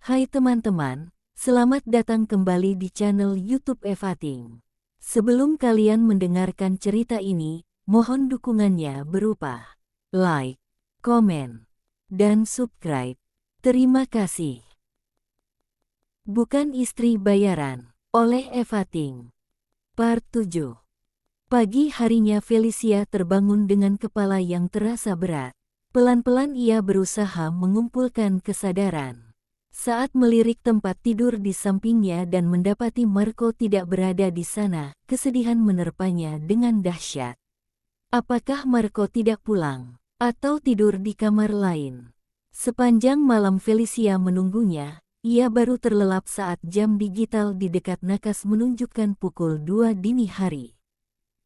Hai teman-teman, selamat datang kembali di channel YouTube Evating. Sebelum kalian mendengarkan cerita ini, mohon dukungannya berupa like, komen, dan subscribe. Terima kasih. Bukan Istri Bayaran, oleh Evating. Part 7. Pagi harinya Felicia terbangun dengan kepala yang terasa berat. Pelan-pelan ia berusaha mengumpulkan kesadaran. Saat melirik tempat tidur di sampingnya dan mendapati Marco tidak berada di sana, kesedihan menerpanya dengan dahsyat. Apakah Marco tidak pulang? Atau tidur di kamar lain? Sepanjang malam Felicia menunggunya, ia baru terlelap saat jam digital di dekat nakas menunjukkan pukul 2 dini hari.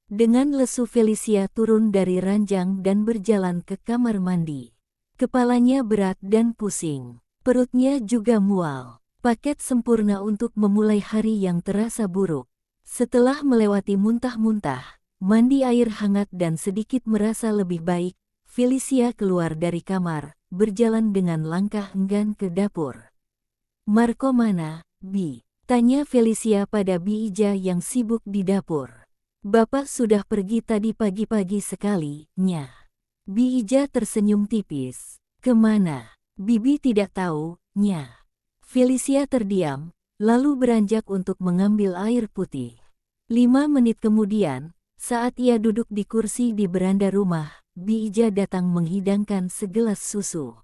Dengan lesu Felicia turun dari ranjang dan berjalan ke kamar mandi. Kepalanya berat dan pusing. Perutnya juga mual. Paket sempurna untuk memulai hari yang terasa buruk. Setelah melewati muntah-muntah, mandi air hangat dan sedikit merasa lebih baik, Felicia keluar dari kamar, berjalan dengan langkah enggan ke dapur. "Marco mana, Bi?" tanya Felicia pada Bi Ija yang sibuk di dapur. "Bapak sudah pergi tadi pagi-pagi sekali, Nya." Bi Ija tersenyum tipis. "Kemana?" "Bibi tidak tahu, Nya." Felicia terdiam, lalu beranjak untuk mengambil air putih. 5 menit kemudian, saat ia duduk di kursi di beranda rumah, Bi Ija datang menghidangkan segelas susu.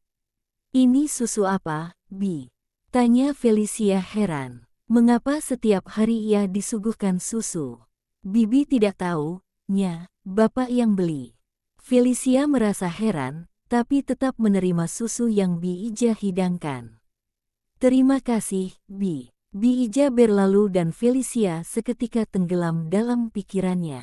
"Ini susu apa, Bi?" tanya Felicia heran. Mengapa setiap hari ia disuguhkan susu? "Bibi tidak tahu, Nya, Bapak yang beli." Felicia merasa heran, tapi tetap menerima susu yang Bi Ija hidangkan. "Terima kasih, Bi." Bi Ija berlalu dan Felicia seketika tenggelam dalam pikirannya.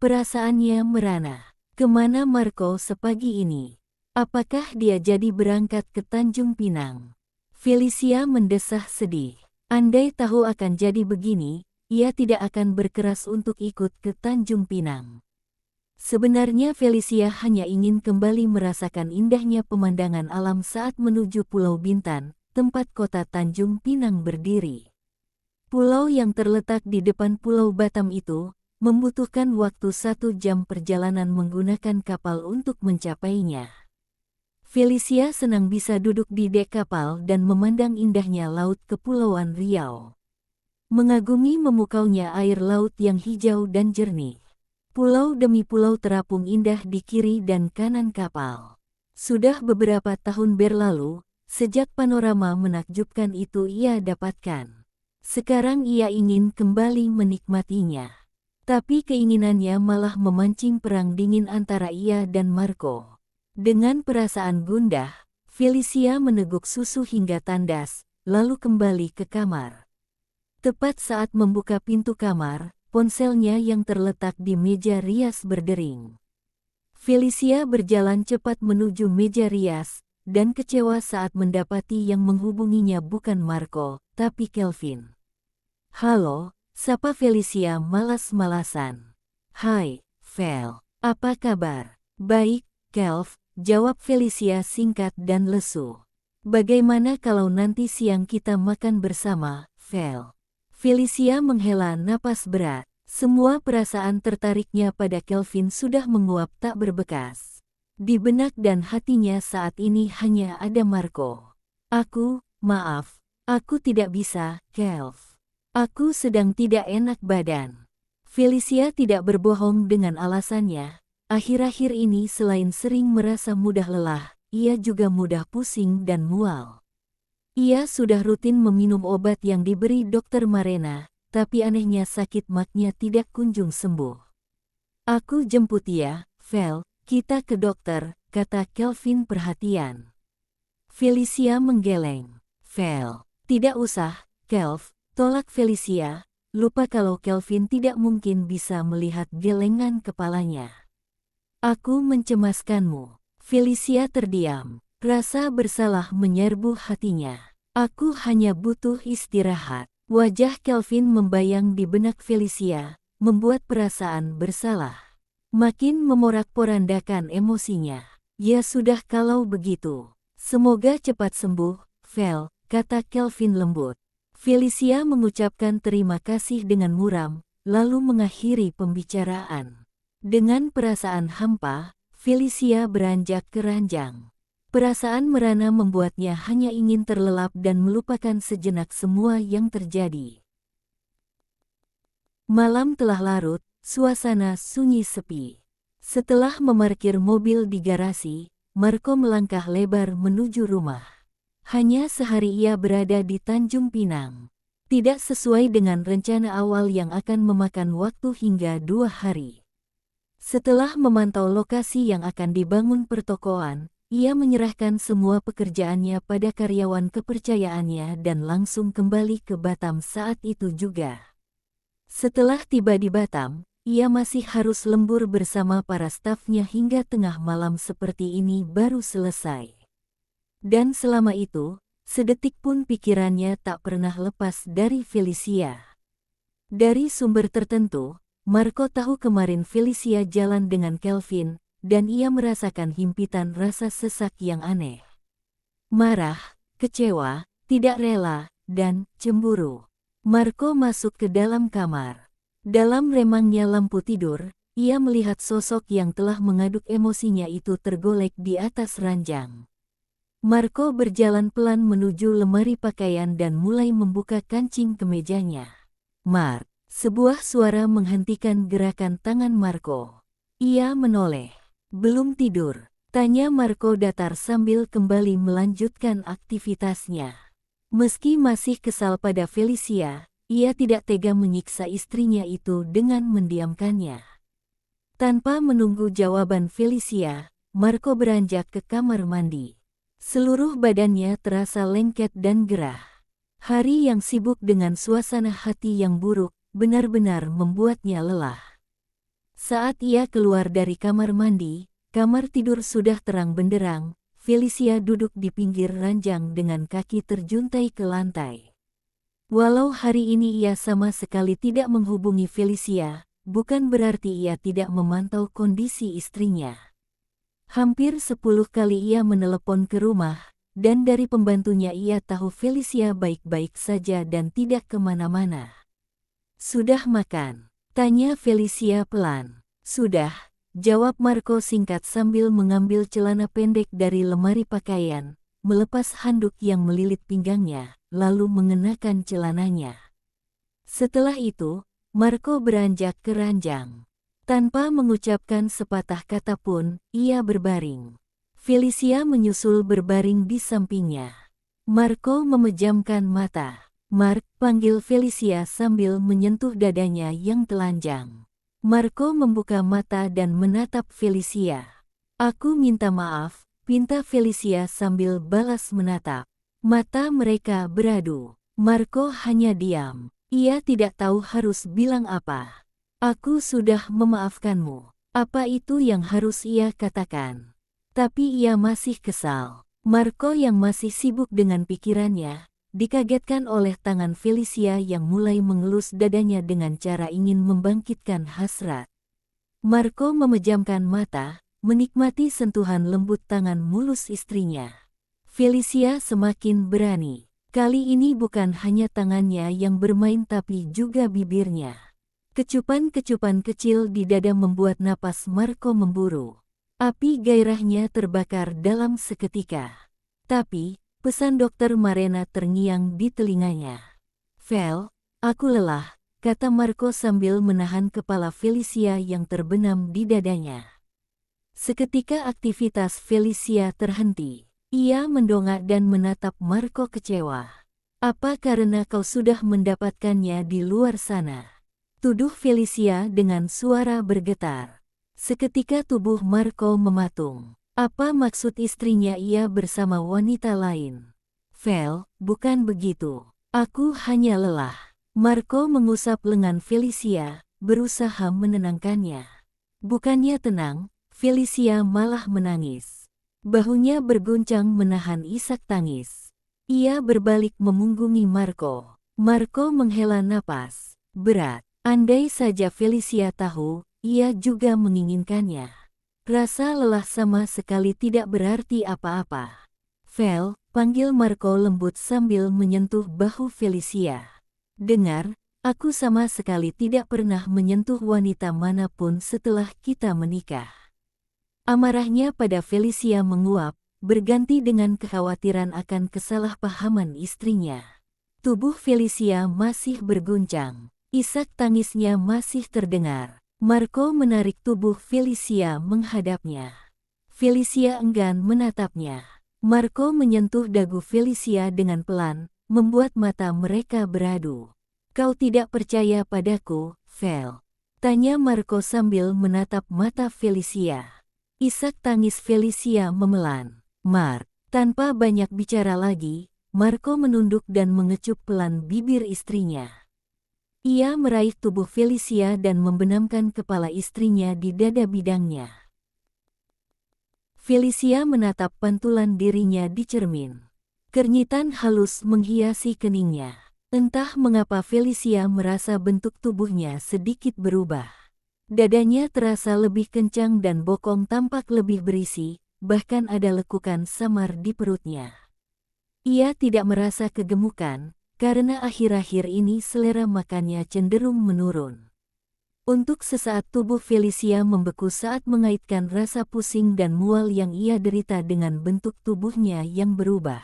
Perasaannya merana. Kemana Marco sepagi ini? Apakah dia jadi berangkat ke Tanjung Pinang? Felicia mendesah sedih. Andai tahu akan jadi begini, ia tidak akan berkeras untuk ikut ke Tanjung Pinang. Sebenarnya Felicia hanya ingin kembali merasakan indahnya pemandangan alam saat menuju Pulau Bintan, tempat kota Tanjung Pinang berdiri. Pulau yang terletak di depan Pulau Batam itu, membutuhkan waktu 1 jam perjalanan menggunakan kapal untuk mencapainya. Felicia senang bisa duduk di dek kapal dan memandang indahnya laut Kepulauan Riau. Mengagumi memukaunya air laut yang hijau dan jernih. Pulau demi pulau terapung indah di kiri dan kanan kapal. Sudah beberapa tahun berlalu, sejak panorama menakjubkan itu ia dapatkan. Sekarang ia ingin kembali menikmatinya. Tapi keinginannya malah memancing perang dingin antara ia dan Marco. Dengan perasaan gundah, Felicia meneguk susu hingga tandas, lalu kembali ke kamar. Tepat saat membuka pintu kamar, ponselnya yang terletak di meja rias berdering. Felicia berjalan cepat menuju meja rias, dan kecewa saat mendapati yang menghubunginya bukan Marco, tapi Kelvin. "Halo," sapa Felicia malas-malasan. "Hai, Fel. Apa kabar?" "Baik, Kelv," jawab Felicia singkat dan lesu. "Bagaimana kalau nanti siang kita makan bersama, Fel?" Felicia menghela napas berat. Semua perasaan tertariknya pada Kelvin sudah menguap tak berbekas. Di benak dan hatinya saat ini hanya ada Marco. Maaf, aku tidak bisa, Kelv. Aku sedang tidak enak badan." Felicia tidak berbohong dengan alasannya. Akhir-akhir ini selain sering merasa mudah lelah, ia juga mudah pusing dan mual. Ia sudah rutin meminum obat yang diberi Dokter Marena, tapi anehnya sakit maknya tidak kunjung sembuh. "Aku jemput ya, Vel, kita ke dokter," kata Kelvin perhatian. Felicia menggeleng. "Vel, tidak usah, Kelv," tolak Felicia, lupa kalau Kelvin tidak mungkin bisa melihat gelengan kepalanya. "Aku mencemaskanmu." Felicia terdiam. Rasa bersalah menyerbu hatinya. "Aku hanya butuh istirahat." Wajah Kelvin membayang di benak Felicia, membuat perasaan bersalah makin memorak-porandakan emosinya. "Ya sudah kalau begitu. Semoga cepat sembuh, Vel," kata Kelvin lembut. Felicia mengucapkan terima kasih dengan muram, lalu mengakhiri pembicaraan. Dengan perasaan hampa, Felicia beranjak ke ranjang. Perasaan merana membuatnya hanya ingin terlelap dan melupakan sejenak semua yang terjadi. Malam telah larut, suasana sunyi sepi. Setelah memarkir mobil di garasi, Marco melangkah lebar menuju rumah. Hanya sehari ia berada di Tanjung Pinang. Tidak sesuai dengan rencana awal yang akan memakan waktu hingga 2 hari. Setelah memantau lokasi yang akan dibangun pertokoan, ia menyerahkan semua pekerjaannya pada karyawan kepercayaannya dan langsung kembali ke Batam saat itu juga. Setelah tiba di Batam, ia masih harus lembur bersama para stafnya hingga tengah malam seperti ini baru selesai. Dan selama itu, sedetik pun pikirannya tak pernah lepas dari Felicia. Dari sumber tertentu, Marco tahu kemarin Felicia jalan dengan Kelvin, dan ia merasakan himpitan rasa sesak yang aneh. Marah, kecewa, tidak rela, dan cemburu. Marco masuk ke dalam kamar. Dalam remangnya lampu tidur, ia melihat sosok yang telah mengaduk emosinya itu tergolek di atas ranjang. Marco berjalan pelan menuju lemari pakaian dan mulai membuka kancing kemejanya. "Mark," sebuah suara menghentikan gerakan tangan Marco. Ia menoleh. "Belum tidur?" tanya Marco datar sambil kembali melanjutkan aktivitasnya. Meski masih kesal pada Felicia, ia tidak tega menyiksa istrinya itu dengan mendiamkannya. Tanpa menunggu jawaban Felicia, Marco beranjak ke kamar mandi. Seluruh badannya terasa lengket dan gerah. Hari yang sibuk dengan suasana hati yang buruk benar-benar membuatnya lelah. Saat ia keluar dari kamar mandi, kamar tidur sudah terang benderang. Felicia duduk di pinggir ranjang dengan kaki terjuntai ke lantai. Walau hari ini ia sama sekali tidak menghubungi Felicia, bukan berarti ia tidak memantau kondisi istrinya. Hampir 10 kali ia menelepon ke rumah, dan dari pembantunya ia tahu Felicia baik-baik saja dan tidak kemana-mana. "Sudah makan?" tanya Felicia pelan. "Sudah," jawab Marco singkat sambil mengambil celana pendek dari lemari pakaian, melepas handuk yang melilit pinggangnya, lalu mengenakan celananya. Setelah itu, Marco beranjak ke ranjang. Tanpa mengucapkan sepatah kata pun, ia berbaring. Felicia menyusul berbaring di sampingnya. Marco memejamkan mata. "Mark," panggil Felicia sambil menyentuh dadanya yang telanjang. Marco membuka mata dan menatap Felicia. "Aku minta maaf," pinta Felicia sambil balas menatap. Mata mereka beradu. Marco hanya diam. Ia tidak tahu harus bilang apa. "Aku sudah memaafkanmu." Apa itu yang harus ia katakan? Tapi ia masih kesal. Marco yang masih sibuk dengan pikirannya, dikagetkan oleh tangan Felicia yang mulai mengelus dadanya dengan cara ingin membangkitkan hasrat. Marco memejamkan mata, menikmati sentuhan lembut tangan mulus istrinya. Felicia semakin berani. Kali ini bukan hanya tangannya yang bermain tapi juga bibirnya. Kecupan-kecupan kecil di dada membuat napas Marco memburu. Api gairahnya terbakar dalam seketika. Tapi, pesan dokter Marena terngiang di telinganya. "Vel, aku lelah," kata Marco sambil menahan kepala Felicia yang terbenam di dadanya. Seketika aktivitas Felicia terhenti. Ia mendongak dan menatap Marco kecewa. "Apa karena kau sudah mendapatkannya di luar sana?" tuduh Felicia dengan suara bergetar. Seketika tubuh Marco mematung. Apa maksud istrinya ia bersama wanita lain? "Vel, bukan begitu. Aku hanya lelah." Marco mengusap lengan Felicia, berusaha menenangkannya. Bukannya tenang, Felicia malah menangis. Bahunya berguncang menahan isak tangis. Ia berbalik memunggungi Marco. Marco menghela napas berat. Andai saja Felicia tahu, ia juga menginginkannya. Rasa lelah sama sekali tidak berarti apa-apa. "Vel," panggil Marco lembut sambil menyentuh bahu Felicia. Dengar, aku sama sekali tidak pernah menyentuh wanita manapun setelah kita menikah. Amarahnya pada Felicia menguap, berganti dengan kekhawatiran akan kesalahpahaman istrinya. Tubuh Felicia masih berguncang. Isak tangisnya masih terdengar. Marco menarik tubuh Felicia menghadapnya. Felicia enggan menatapnya. Marco menyentuh dagu Felicia dengan pelan, membuat mata mereka beradu. Kau tidak percaya padaku, Fel? Tanya Marco sambil menatap mata Felicia. Isak tangis Felicia memelan. Mark, tanpa banyak bicara lagi, Marco menunduk dan mengecup pelan bibir istrinya. Ia meraih tubuh Felicia dan membenamkan kepala istrinya di dada bidangnya. Felicia menatap pantulan dirinya di cermin. Kernitan halus menghiasi keningnya. Entah mengapa Felicia merasa bentuk tubuhnya sedikit berubah. Dadanya terasa lebih kencang dan bokong tampak lebih berisi, bahkan ada lekukan samar di perutnya. Ia tidak merasa kegemukan, karena akhir-akhir ini selera makannya cenderung menurun. Untuk sesaat tubuh Felicia membeku saat mengaitkan rasa pusing dan mual yang ia derita dengan bentuk tubuhnya yang berubah.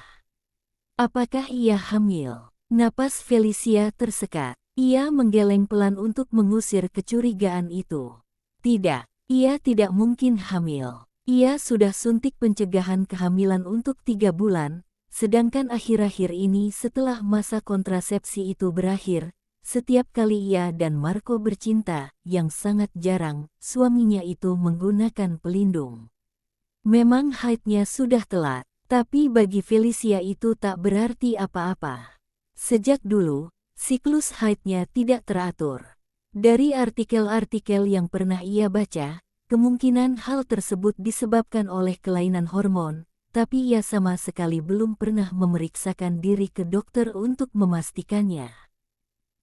Apakah ia hamil? Napas Felicia tersekat. Ia menggeleng pelan untuk mengusir kecurigaan itu. Tidak, ia tidak mungkin hamil. Ia sudah suntik pencegahan kehamilan untuk 3 bulan, sedangkan akhir-akhir ini setelah masa kontrasepsi itu berakhir, setiap kali ia dan Marco bercinta, yang sangat jarang, suaminya itu menggunakan pelindung. Memang haidnya sudah telat, tapi bagi Felicia itu tak berarti apa-apa. Sejak dulu, siklus haidnya tidak teratur. Dari artikel-artikel yang pernah ia baca, kemungkinan hal tersebut disebabkan oleh kelainan hormon, tapi ia sama sekali belum pernah memeriksakan diri ke dokter untuk memastikannya.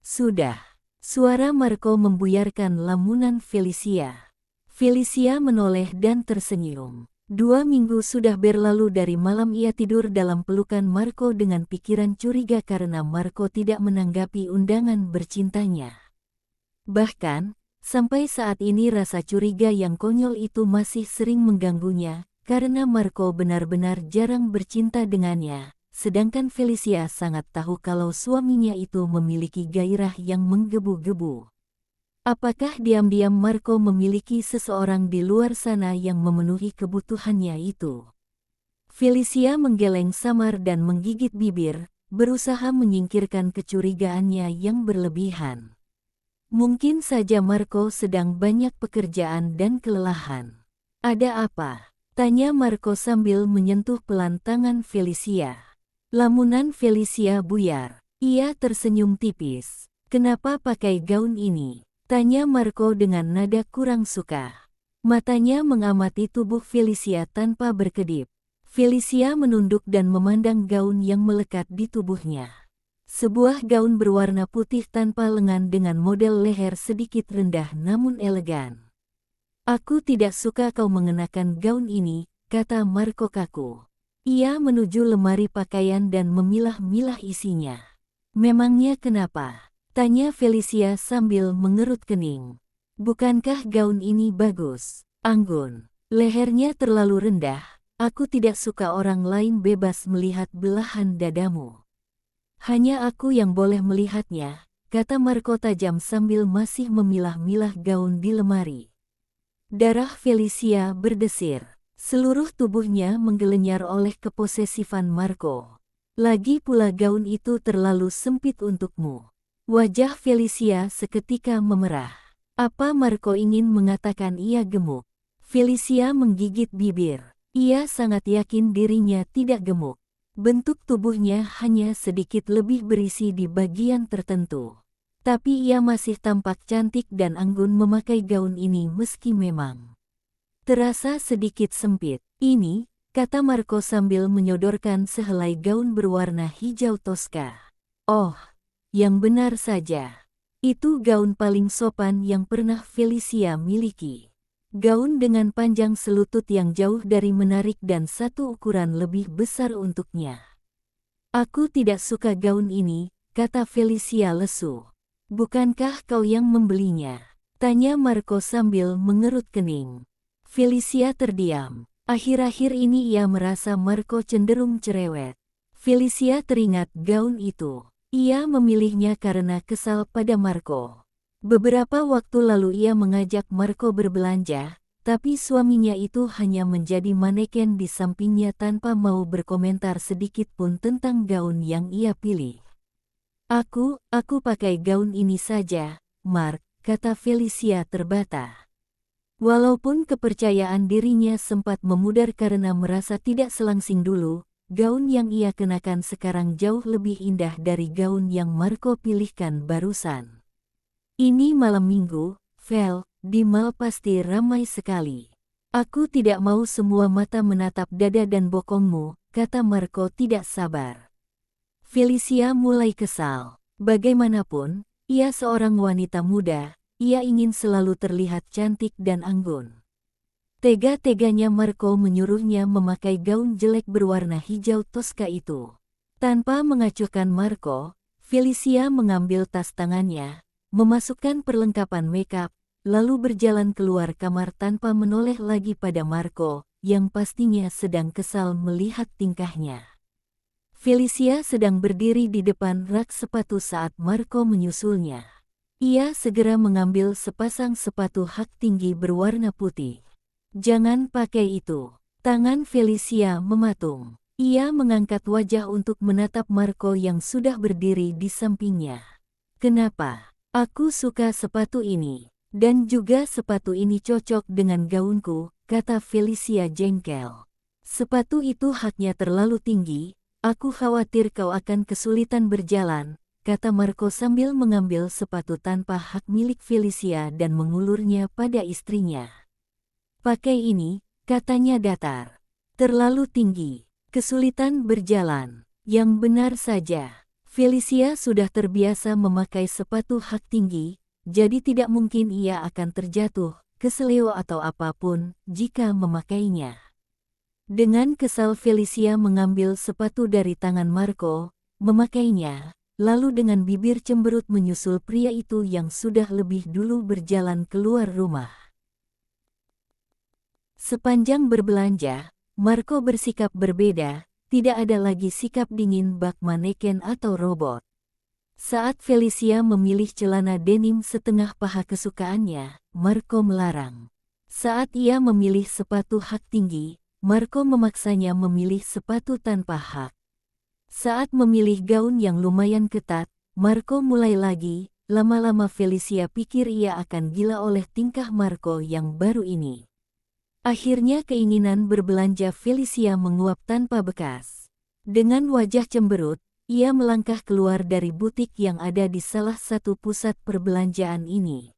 Sudah. Suara Marco membuyarkan lamunan Felicia. Felicia menoleh dan tersenyum. 2 minggu sudah berlalu dari malam ia tidur dalam pelukan Marco dengan pikiran curiga karena Marco tidak menanggapi undangan bercintanya. Bahkan, sampai saat ini rasa curiga yang konyol itu masih sering mengganggunya, karena Marco benar-benar jarang bercinta dengannya. Sedangkan Felicia sangat tahu kalau suaminya itu memiliki gairah yang menggebu-gebu. Apakah diam-diam Marco memiliki seseorang di luar sana yang memenuhi kebutuhannya itu? Felicia menggeleng samar dan menggigit bibir, berusaha menyingkirkan kecurigaannya yang berlebihan. Mungkin saja Marco sedang banyak pekerjaan dan kelelahan. Ada apa? Tanya Marco sambil menyentuh pelan tangan Felicia. Lamunan Felicia buyar. Ia tersenyum tipis. Kenapa pakai gaun ini? Tanya Marco dengan nada kurang suka. Matanya mengamati tubuh Felicia tanpa berkedip. Felicia menunduk dan memandang gaun yang melekat di tubuhnya. Sebuah gaun berwarna putih tanpa lengan dengan model leher sedikit rendah namun elegan. Aku tidak suka kau mengenakan gaun ini, kata Marco kaku. Ia menuju lemari pakaian dan memilah-milah isinya. Memangnya kenapa? Tanya Felicia sambil mengerut kening. Bukankah gaun ini bagus? Anggun. Lehernya terlalu rendah. Aku tidak suka orang lain bebas melihat belahan dadamu. Hanya aku yang boleh melihatnya, kata Marco tajam sambil masih memilah-milah gaun di lemari. Darah Felicia berdesir. Seluruh tubuhnya menggelenyar oleh keposesifan Marco. Lagi pula gaun itu terlalu sempit untukmu. Wajah Felicia seketika memerah. Apa Marco ingin mengatakan ia gemuk? Felicia menggigit bibir. Ia sangat yakin dirinya tidak gemuk. Bentuk tubuhnya hanya sedikit lebih berisi di bagian tertentu. Tapi ia masih tampak cantik dan anggun memakai gaun ini meski memang terasa sedikit sempit. Ini, kata Marco sambil menyodorkan sehelai gaun berwarna hijau toska. Oh, yang benar saja. Itu gaun paling sopan yang pernah Felicia miliki. Gaun dengan panjang selutut yang jauh dari menarik dan satu ukuran lebih besar untuknya. Aku tidak suka gaun ini, kata Felicia lesu. Bukankah kau yang membelinya? Tanya Marco sambil mengerut kening. Felicia terdiam. Akhir-akhir ini ia merasa Marco cenderung cerewet. Felicia teringat gaun itu. Ia memilihnya karena kesal pada Marco. Beberapa waktu lalu ia mengajak Marco berbelanja, tapi suaminya itu hanya menjadi maneken di sampingnya tanpa mau berkomentar sedikit pun tentang gaun yang ia pilih. Aku pakai gaun ini saja, Mark, kata Felicia terbata. Walaupun kepercayaan dirinya sempat memudar karena merasa tidak selangsing dulu, gaun yang ia kenakan sekarang jauh lebih indah dari gaun yang Marco pilihkan barusan. Ini malam minggu, Vel, di mall pasti ramai sekali. Aku tidak mau semua mata menatap dada dan bokongmu, kata Marco tidak sabar. Felicia mulai kesal. Bagaimanapun, ia seorang wanita muda, ia ingin selalu terlihat cantik dan anggun. Tega-teganya Marco menyuruhnya memakai gaun jelek berwarna hijau toska itu. Tanpa mengacuhkan Marco, Felicia mengambil tas tangannya, memasukkan perlengkapan makeup, lalu berjalan keluar kamar tanpa menoleh lagi pada Marco, yang pastinya sedang kesal melihat tingkahnya. Felicia sedang berdiri di depan rak sepatu saat Marco menyusulnya. Ia segera mengambil sepasang sepatu hak tinggi berwarna putih. Jangan pakai itu. Tangan Felicia mematung. Ia mengangkat wajah untuk menatap Marco yang sudah berdiri di sampingnya. Kenapa? Aku suka sepatu ini. Dan juga sepatu ini cocok dengan gaunku, kata Felicia jengkel. Sepatu itu haknya terlalu tinggi. Aku khawatir kau akan kesulitan berjalan, kata Marco sambil mengambil sepatu tanpa hak milik Felicia dan mengulurnya pada istrinya. Pakai ini, katanya datar. Terlalu tinggi, kesulitan berjalan. Yang benar saja, Felicia sudah terbiasa memakai sepatu hak tinggi, jadi tidak mungkin ia akan terjatuh, keseleo atau apapun, jika memakainya. Dengan kesal Felicia mengambil sepatu dari tangan Marco, memakainya, lalu dengan bibir cemberut menyusul pria itu yang sudah lebih dulu berjalan keluar rumah. Sepanjang berbelanja, Marco bersikap berbeda, tidak ada lagi sikap dingin bak maneken atau robot. Saat Felicia memilih celana denim setengah paha kesukaannya, Marco melarang. Saat ia memilih sepatu hak tinggi, Marco memaksanya memilih sepatu tanpa hak. Saat memilih gaun yang lumayan ketat, Marco mulai lagi, lama-lama Felicia pikir ia akan gila oleh tingkah Marco yang baru ini. Akhirnya keinginan berbelanja Felicia menguap tanpa bekas. Dengan wajah cemberut, ia melangkah keluar dari butik yang ada di salah satu pusat perbelanjaan ini.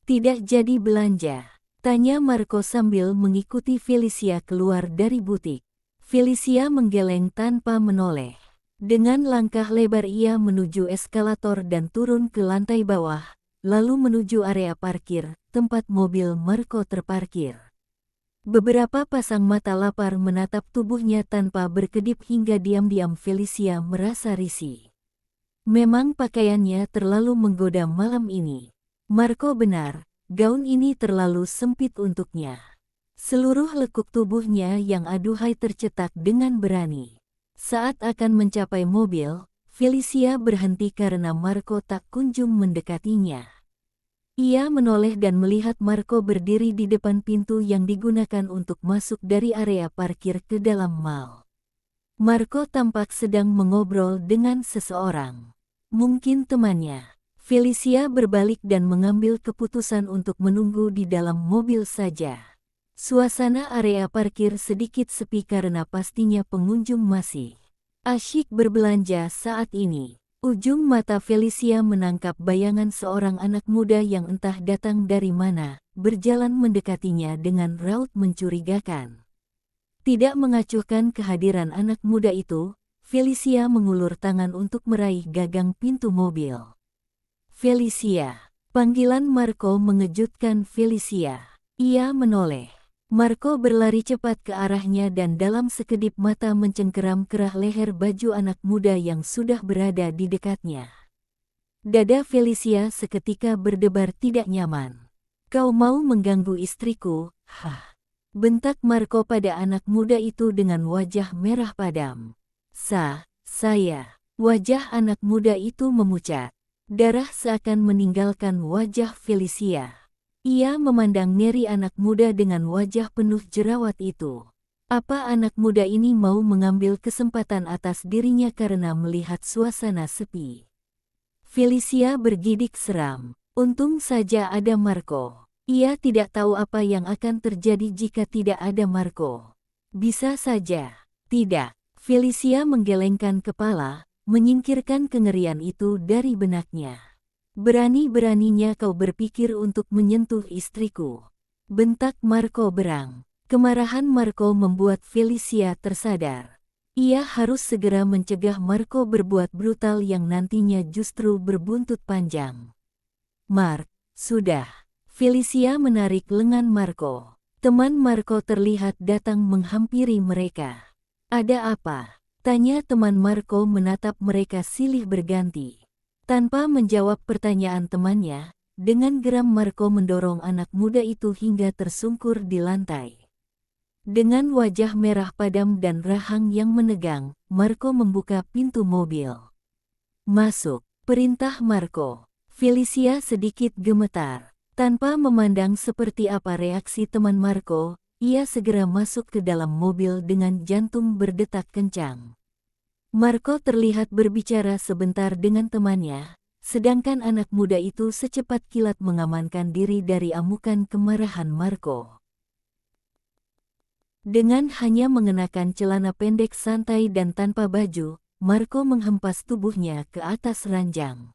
Tidak jadi belanja, tanya Marco sambil mengikuti Felicia keluar dari butik. Felicia menggeleng tanpa menoleh. Dengan langkah lebar ia menuju eskalator dan turun ke lantai bawah, lalu menuju area parkir, tempat mobil Marco terparkir. Beberapa pasang mata lapar menatap tubuhnya tanpa berkedip hingga diam-diam Felicia merasa risih. Memang pakaiannya terlalu menggoda malam ini. Marco benar. Gaun ini terlalu sempit untuknya. Seluruh lekuk tubuhnya yang aduhai tercetak dengan berani. Saat akan mencapai mobil, Felicia berhenti karena Marco tak kunjung mendekatinya. Ia menoleh dan melihat Marco berdiri di depan pintu yang digunakan untuk masuk dari area parkir ke dalam mall. Marco tampak sedang mengobrol dengan seseorang. Mungkin temannya. Felicia berbalik dan mengambil keputusan untuk menunggu di dalam mobil saja. Suasana area parkir sedikit sepi karena pastinya pengunjung masih asyik berbelanja saat ini. Ujung mata Felicia menangkap bayangan seorang anak muda yang entah datang dari mana, berjalan mendekatinya dengan raut mencurigakan. Tidak mengacuhkan kehadiran anak muda itu, Felicia mengulur tangan untuk meraih gagang pintu mobil. Felicia. Panggilan Marco mengejutkan Felicia. Ia menoleh. Marco berlari cepat ke arahnya dan dalam sekedip mata mencengkeram kerah leher baju anak muda yang sudah berada di dekatnya. Dada Felicia seketika berdebar tidak nyaman. "Kau mau mengganggu istriku?" "Hah?" bentak Marco pada anak muda itu dengan wajah merah padam. Saya." Wajah anak muda itu memucat. Darah seakan meninggalkan wajah Felicia. Ia memandang ngeri anak muda dengan wajah penuh jerawat itu. Apa anak muda ini mau mengambil kesempatan atas dirinya karena melihat suasana sepi? Felicia bergidik seram. Untung saja ada Marco. Ia tidak tahu apa yang akan terjadi jika tidak ada Marco. Bisa saja. Tidak. Felicia menggelengkan kepala, menyingkirkan kengerian itu dari benaknya. "Berani-beraninya kau berpikir untuk menyentuh istriku," bentak Marco berang. Kemarahan Marco membuat Felicia tersadar. Ia harus segera mencegah Marco berbuat brutal yang nantinya justru berbuntut panjang. "Mark, sudah." Felicia menarik lengan Marco. Teman Marco terlihat datang menghampiri mereka. "Ada apa?" tanya teman Marco menatap mereka silih berganti. Tanpa menjawab pertanyaan temannya, dengan geram Marco mendorong anak muda itu hingga tersungkur di lantai. Dengan wajah merah padam dan rahang yang menegang, Marco membuka pintu mobil. "Masuk," perintah Marco. Felicia sedikit gemetar. Tanpa memandang seperti apa reaksi teman Marco, ia segera masuk ke dalam mobil dengan jantung berdetak kencang. Marco terlihat berbicara sebentar dengan temannya, sedangkan anak muda itu secepat kilat mengamankan diri dari amukan kemarahan Marco. Dengan hanya mengenakan celana pendek santai dan tanpa baju, Marco menghempas tubuhnya ke atas ranjang.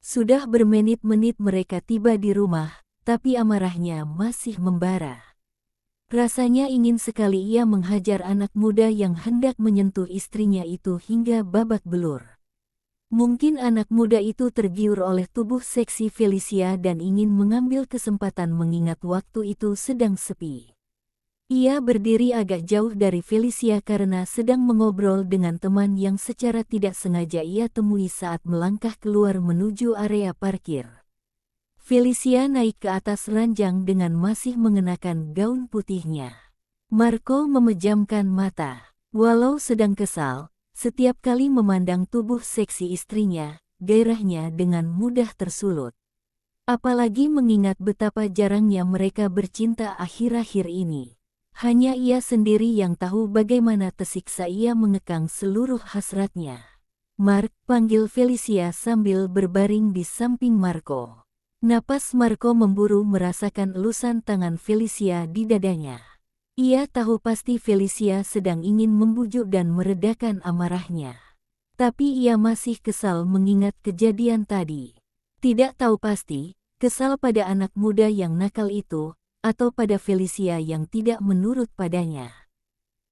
Sudah bermenit-menit mereka tiba di rumah, tapi amarahnya masih membara. Rasanya ingin sekali ia menghajar anak muda yang hendak menyentuh istrinya itu hingga babak belur. Mungkin anak muda itu tergiur oleh tubuh seksi Felicia dan ingin mengambil kesempatan mengingat waktu itu sedang sepi. Ia berdiri agak jauh dari Felicia karena sedang mengobrol dengan teman yang secara tidak sengaja ia temui saat melangkah keluar menuju area parkir. Felicia naik ke atas ranjang dengan masih mengenakan gaun putihnya. Marco memejamkan mata. Walau sedang kesal, setiap kali memandang tubuh seksi istrinya, gairahnya dengan mudah tersulut. Apalagi mengingat betapa jarangnya mereka bercinta akhir-akhir ini. Hanya ia sendiri yang tahu bagaimana tersiksa ia mengekang seluruh hasratnya. "Mark," panggil Felicia sambil berbaring di samping Marco. Napas Marco memburu merasakan elusan tangan Felicia di dadanya. Ia tahu pasti Felicia sedang ingin membujuk dan meredakan amarahnya. Tapi ia masih kesal mengingat kejadian tadi. Tidak tahu pasti, kesal pada anak muda yang nakal itu, atau pada Felicia yang tidak menurut padanya.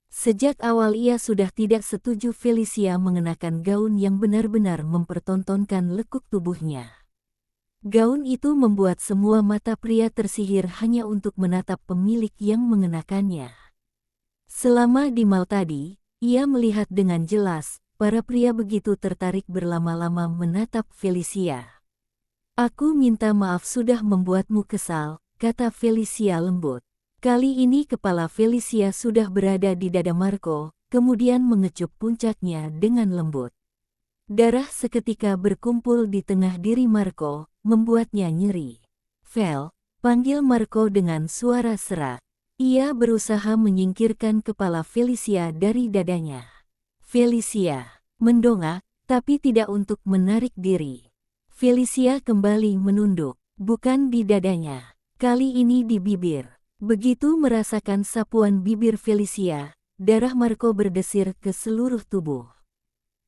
Sejak awal ia sudah tidak setuju Felicia mengenakan gaun yang benar-benar mempertontonkan lekuk tubuhnya. Gaun itu membuat semua mata pria tersihir hanya untuk menatap pemilik yang mengenakannya. Selama di mal tadi, ia melihat dengan jelas, para pria begitu tertarik berlama-lama menatap Felicia. "Aku minta maaf sudah membuatmu kesal," kata Felicia lembut. Kali ini kepala Felicia sudah berada di dada Marco, kemudian mengecup puncaknya dengan lembut. Darah seketika berkumpul di tengah diri Marco, membuatnya nyeri. "Vel," panggil Marco dengan suara serak. Ia berusaha menyingkirkan kepala Felicia dari dadanya. Felicia mendongak, tapi tidak untuk menarik diri. Felicia kembali menunduk, bukan di dadanya, kali ini di bibir. Begitu merasakan sapuan bibir Felicia, darah Marco berdesir ke seluruh tubuh.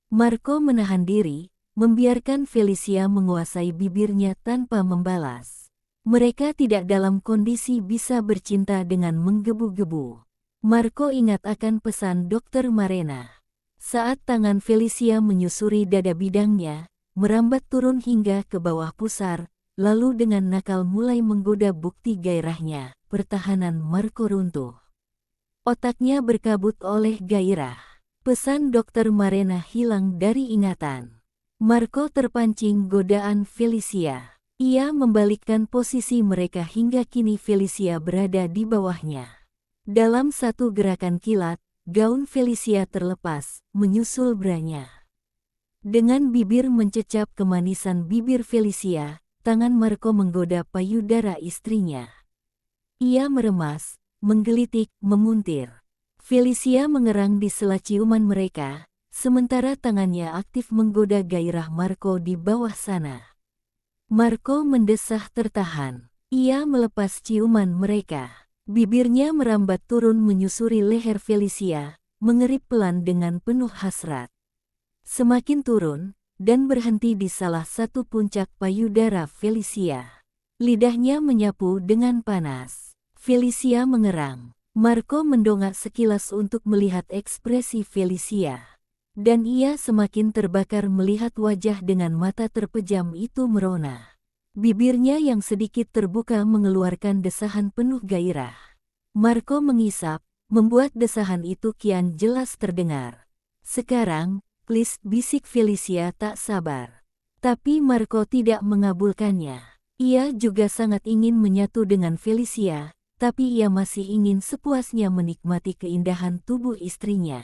Marco menahan diri, membiarkan Felicia menguasai bibirnya tanpa membalas. Mereka tidak dalam kondisi bisa bercinta dengan menggebu-gebu. Marco ingat akan pesan Dr. Marena. Saat tangan Felicia menyusuri dada bidangnya, merambat turun hingga ke bawah pusar, lalu dengan nakal mulai menggoda bukti gairahnya. Pertahanan Marco runtuh. Otaknya berkabut oleh gairah. Pesan Dokter Marena hilang dari ingatan. Marco terpancing godaan Felicia. Ia membalikkan posisi mereka hingga kini Felicia berada di bawahnya. Dalam satu gerakan kilat, gaun Felicia terlepas, menyusul branya. Dengan bibir mencecap kemanisan bibir Felicia, tangan Marco menggoda payudara istrinya. Ia meremas, menggelitik, memuntir. Felicia mengerang di sela ciuman mereka, sementara tangannya aktif menggoda gairah Marco di bawah sana. Marco mendesah tertahan. Ia melepas ciuman mereka. Bibirnya merambat turun menyusuri leher Felicia, mengerik pelan dengan penuh hasrat. Semakin turun, dan berhenti di salah satu puncak payudara Felicia. Lidahnya menyapu dengan panas. Felicia mengerang. Marco mendongak sekilas untuk melihat ekspresi Felicia. Dan ia semakin terbakar melihat wajah dengan mata terpejam itu merona. Bibirnya yang sedikit terbuka mengeluarkan desahan penuh gairah. Marco mengisap, membuat desahan itu kian jelas terdengar. Sekarang, please, bisik Felicia tak sabar. Tapi Marco tidak mengabulkannya. Ia juga sangat ingin menyatu dengan Felicia, tapi ia masih ingin sepuasnya menikmati keindahan tubuh istrinya.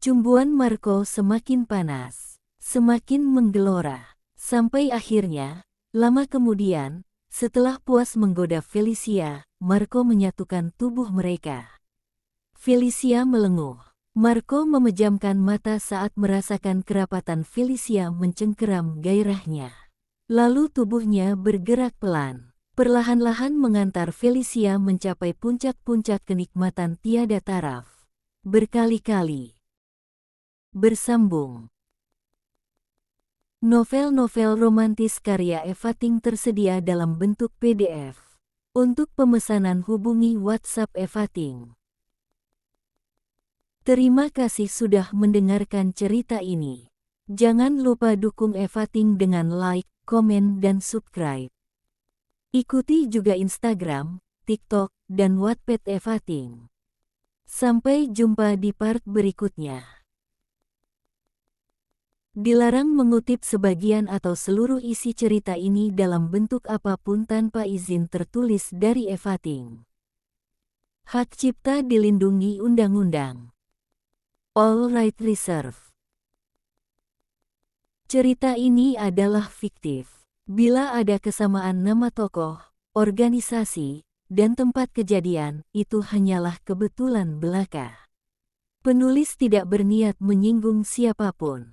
Cumbuan Marco semakin panas, semakin menggelora, sampai akhirnya, lama kemudian, setelah puas menggoda Felicia, Marco menyatukan tubuh mereka. Felicia melenguh. Marco memejamkan mata saat merasakan kerapatan Felicia mencengkeram gairahnya. Lalu tubuhnya bergerak pelan. Perlahan-lahan mengantar Felicia mencapai puncak-puncak kenikmatan tiada taraf. Berkali-kali. Bersambung. Novel-novel romantis karya Eva Ting tersedia dalam bentuk PDF. Untuk pemesanan hubungi WhatsApp Eva Ting. Terima kasih sudah mendengarkan cerita ini. Jangan lupa dukung Eva Ting dengan like, komen, dan subscribe. Ikuti juga Instagram, TikTok, dan Wattpad Eva Ting. Sampai jumpa di part berikutnya. Dilarang mengutip sebagian atau seluruh isi cerita ini dalam bentuk apapun tanpa izin tertulis dari Eva Ting. Hak cipta dilindungi undang-undang. All right reserved. Cerita ini adalah fiktif. Bila ada kesamaan nama tokoh, organisasi, dan tempat kejadian, itu hanyalah kebetulan belaka. Penulis tidak berniat menyinggung siapapun.